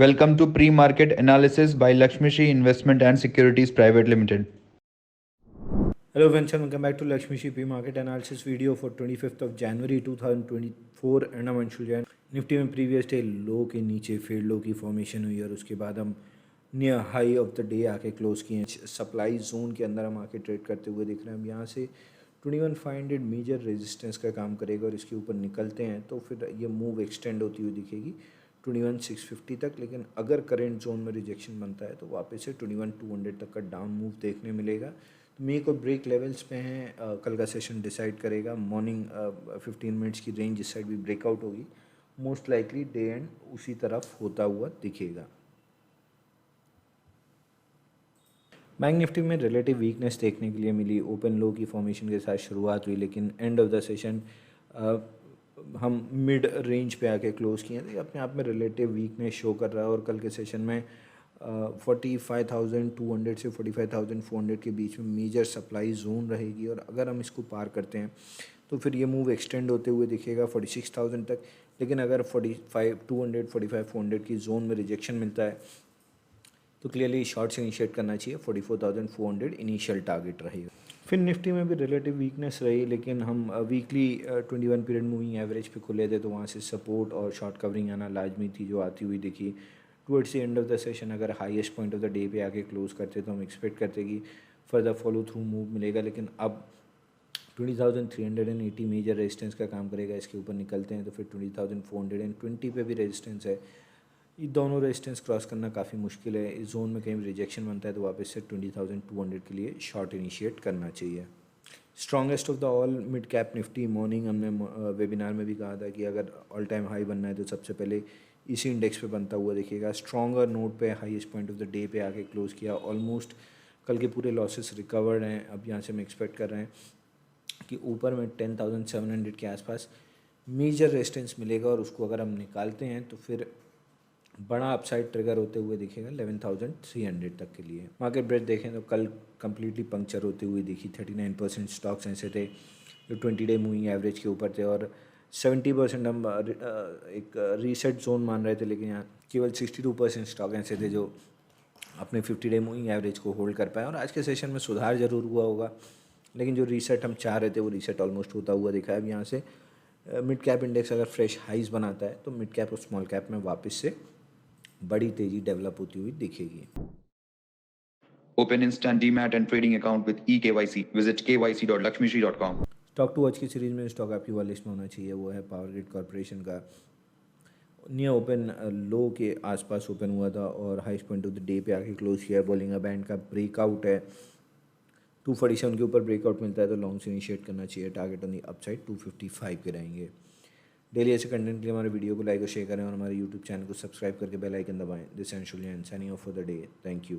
Welcome to Pre-Market Analysis by Lakshmi Shri Investment and Securities Private Limited. Hello friends and welcome back to Lakshmi Shri Pre-Market Analysis video for 25th of January 2024 and I'm Anshul Jain. Nifty में previous day लो के नीचे fade लो की formation हुई और उसके बाद हम near high of the day आके क्लोज किए हैं। सप्लाई जोन के अंदर हम आके ट्रेड करते हुए दिख रहे हैं। हम यहाँ से 21,500 मेजर रेजिस्टेंस का काम करेगा और इसके ऊपर निकलते हैं तो फिर ये मूव एक्सटेंड होती हुई दिखेगी 21,650 तक। लेकिन अगर करेंट जोन में रिजेक्शन बनता है तो वापस से 21,200 तक का डाउन मूव देखने मिलेगा। तो मेक और ब्रेक लेवल्स पे हैं। कल का सेशन डिसाइड करेगा। मॉर्निंग 15 मिनट्स की रेंज इस साइड भी ब्रेकआउट होगी। मोस्ट लाइकली डे एंड उसी तरफ होता हुआ दिखेगा। बैंक निफ्टी में रिलेटिव वीकनेस देखने के लिए मिली। ओपन लो की फॉर्मेशन के साथ शुरुआत हुई लेकिन एंड ऑफ द सेशन हम मिड रेंज पे आके क्लोज किए हैं। तो अपने आप में रिलेटिव वीकनेस शो कर रहा है और कल के सेशन में 45,200 से 45,400 के बीच में मेजर सप्लाई जोन रहेगी और अगर हम इसको पार करते हैं तो फिर ये मूव एक्सटेंड होते हुए दिखेगा 46,000 तक। लेकिन अगर 45,200 45,400 की जोन में रिजेक्शन मिलता है तो क्लियरली शॉर्ट्स इनिशिएट करना चाहिए। 44,400 इनिशियल टारगेट रहेगा। फिर निफ्टी में भी रिलेटिव वीकनेस रही लेकिन हम वीकली 21 पीरियड मूविंग एवरेज पे खुले थे तो वहाँ से सपोर्ट और शॉर्ट कवरिंग आना लाजमी थी जो आती हुई दिखी। Towards the end of the session अगर highest point of the day पे आके क्लोज करते तो हम एक्सपेक्ट करते कि फर्दर फॉलो थ्रू मूव मिलेगा। लेकिन अब 20,380 मेजर रेजिस्टेंस का काम करेगा। इसके ऊपर निकलते हैं तो फिर 20,420 पे भी रेजिस्टेंस है। ये दोनों रेजिस्टेंस क्रॉस करना काफ़ी मुश्किल है। इस जोन में कहीं भी रिजेक्शन बनता है तो वापस से 20,200 के लिए शॉर्ट इनिशिएट करना चाहिए। Strongest of the all mid cap Nifty. Morning हमने वेबिनार में भी कहा था कि अगर ऑल टाइम हाई बनना है तो सबसे पहले इसी इंडेक्स पे बनता हुआ दिखेगा। स्ट्रॉन्गर नोट पे highest point of the day पे आके क्लोज किया। ऑलमोस्ट कल के पूरे लॉसेस रिकवर्ड हैं। अब यहाँ से हम एक्सपेक्ट कर रहे हैं कि ऊपर में 10,700 के आसपास मेजर रेजिस्टेंस मिलेगा और उसको अगर हम निकालते हैं तो फिर बड़ा अपसाइड ट्रिगर होते हुए दिखेगा 11,300 तक के लिए। मार्केट ब्रेड देखें तो कल कंप्लीटली पंक्चर होते हुए दिखी। 39% स्टॉक्स ऐसे थे जो 20 डे मूविंग एवरेज के ऊपर थे और 70% हम एक रीसेट जोन मान रहे थे। लेकिन यहाँ केवल 62% स्टॉक ऐसे थे जो अपने 50 डे मूविंग एवरेज को होल्ड कर पाए। और आज के सेशन में सुधार ज़रूर हुआ होगा लेकिन जो रीसेट हम चाह रहे थे वो रीसेट ऑलमोस्ट होता हुआ दिखा है। अब यहाँ से मिड कैप इंडेक्स अगर फ्रेश हाइज बनाता है तो मिड कैप और स्मॉल कैप में वापस से बड़ी तेजी डेवलप होती हुई दिखेगी। Open instant demat and trading account with eKYC. Visit kyc.lakshmishri.com. Stock to watch की सीरीज में स्टॉक आपकी वॉच लिस्ट में होना चाहिए वो है पावर ग्रिड कॉर्पोरेशन का। नियर ओपन लो के आसपास ओपन हुआ था और highest point of the day पे आके क्लोज किया। बॉलिंगर बैंड का ब्रेकआउट है। 247 के ऊपर ब्रेकआउट मिलता है तो लॉन्ग से इनिशिएट करना चाहिए। टारगेट ऑन दी अपसाइड 255 के रहेंगे। डेली ऐसे कंटेंट के लिए हमारे वीडियो को लाइक और शेयर करें और हमारे यूट्यूब चैनल को सब्सक्राइब करके बेल आइकन दबाएं। This Anshul Jain signing off for the day. Thank you.